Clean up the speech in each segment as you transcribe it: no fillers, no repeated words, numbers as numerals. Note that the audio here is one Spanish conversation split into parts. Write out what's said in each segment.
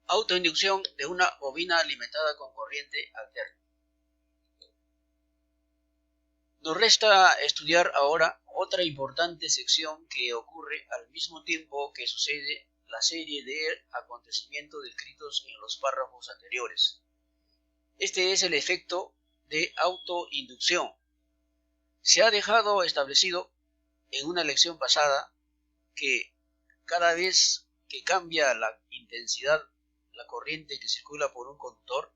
Autoinducción de una bobina alimentada con corriente alterna. Nos resta estudiar ahora otra importante sección que ocurre al mismo tiempo que sucede la serie de acontecimientos descritos en los párrafos anteriores. Este es el efecto de autoinducción. Se ha dejado establecido en una lección pasada que cada vez que cambia la intensidad, la corriente que circula por un conductor,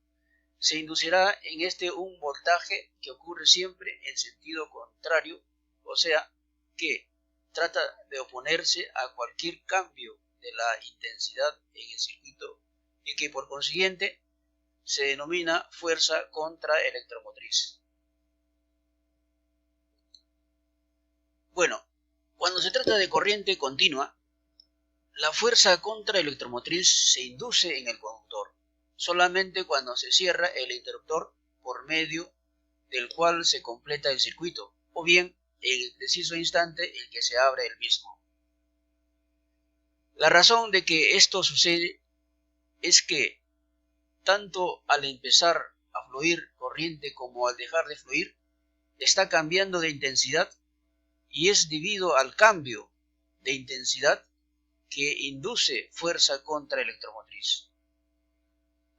se inducirá en este un voltaje que ocurre siempre en sentido contrario, o sea, que trata de oponerse a cualquier cambio de la intensidad en el circuito y que por consiguiente se denomina fuerza contraelectromotriz. Bueno, cuando se trata de corriente continua, la fuerza contraelectromotriz se induce en el conductor solamente cuando se cierra el interruptor por medio del cual se completa el circuito, o bien en el preciso instante en que se abre el mismo. La razón de que esto sucede es que tanto al empezar a fluir corriente como al dejar de fluir, está cambiando de intensidad y es debido al cambio de intensidad que induce fuerza contraelectromotriz.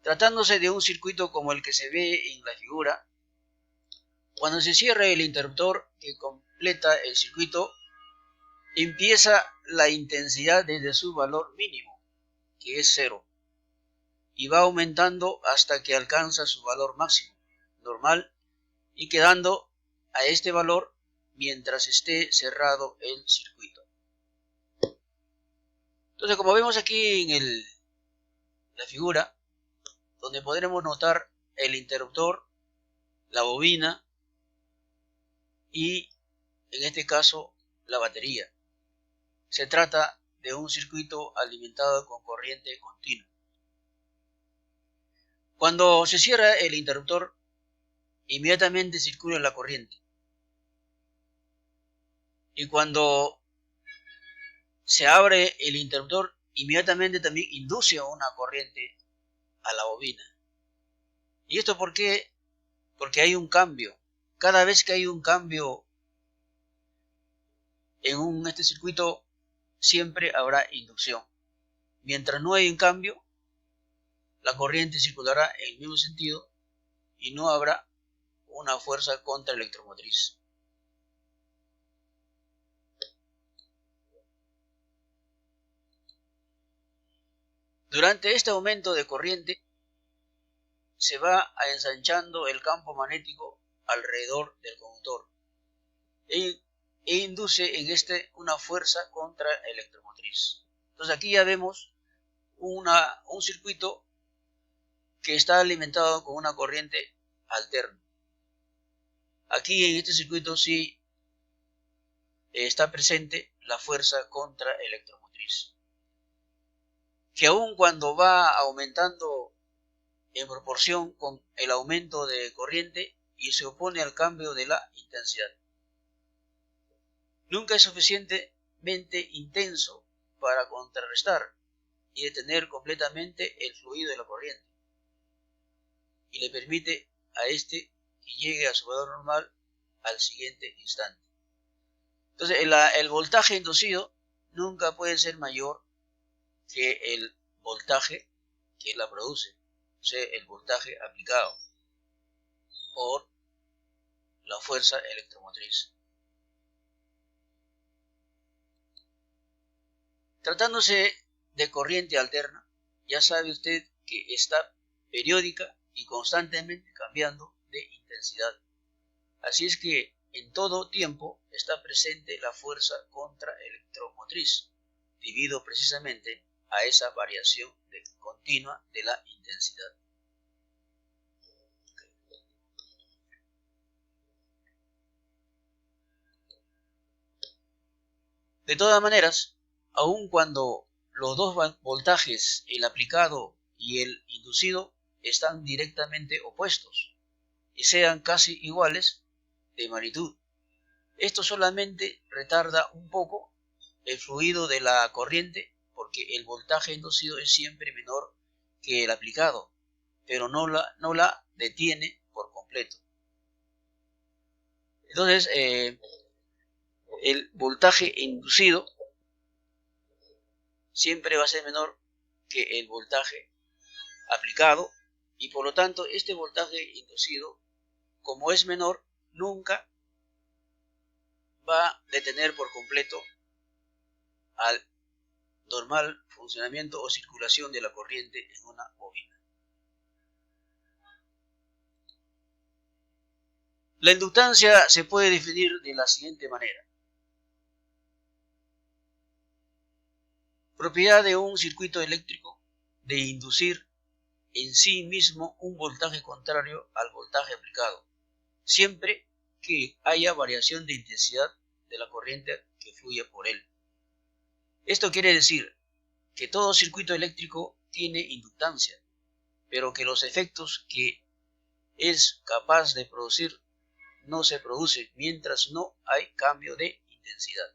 Tratándose de un circuito como el que se ve en la figura, cuando se cierra el interruptor que completa el circuito, empieza la intensidad desde su valor mínimo, que es 0, y va aumentando hasta que alcanza su valor máximo, normal, y quedando a este valor mientras esté cerrado el circuito. Entonces, como vemos aquí en la figura, donde podremos notar el interruptor, la bobina y, en este caso, la batería. Se trata de un circuito alimentado con corriente continua. Cuando se cierra el interruptor, inmediatamente circula la corriente. Y cuando se abre el interruptor, inmediatamente también induce una corriente a la bobina. ¿Y esto por qué? Porque hay un cambio. Cada vez que hay un cambio en este circuito, siempre habrá inducción. Mientras no hay un cambio, la corriente circulará en el mismo sentido y no habrá una fuerza contraelectromotriz. Durante este aumento de corriente, se va ensanchando el campo magnético alrededor del conductor e induce en este una fuerza contraelectromotriz. Entonces aquí ya vemos un circuito que está alimentado con una corriente alterna. Aquí en este circuito sí está presente la fuerza contraelectromotriz, que aun cuando va aumentando en proporción con el aumento de corriente y se opone al cambio de la intensidad, nunca es suficientemente intenso para contrarrestar y detener completamente el fluido de la corriente, y le permite a este que llegue a su valor normal al siguiente instante. Entonces el voltaje inducido nunca puede ser mayor que el voltaje que la produce, o sea, el voltaje aplicado por la fuerza electromotriz. Tratándose de corriente alterna, ya sabe usted que está periódica y constantemente cambiando de intensidad. Así es que en todo tiempo está presente la fuerza contraelectromotriz, debido precisamente a esa variación continua de la intensidad. De todas maneras, aun cuando los dos voltajes, el aplicado y el inducido, están directamente opuestos y sean casi iguales de magnitud, esto solamente retarda un poco el fluido de la corriente porque el voltaje inducido es siempre menor que el aplicado, pero no la detiene por completo. Entonces, el voltaje inducido siempre va a ser menor que el voltaje aplicado, y por lo tanto este voltaje inducido, como es menor, nunca va a detener por completo al normal funcionamiento o circulación de la corriente en una bobina. La inductancia se puede definir de la siguiente manera. Propiedad de un circuito eléctrico de inducir en sí mismo un voltaje contrario al voltaje aplicado, siempre que haya variación de intensidad de la corriente que fluye por él. Esto quiere decir que todo circuito eléctrico tiene inductancia, pero que los efectos que es capaz de producir no se producen mientras no hay cambio de intensidad.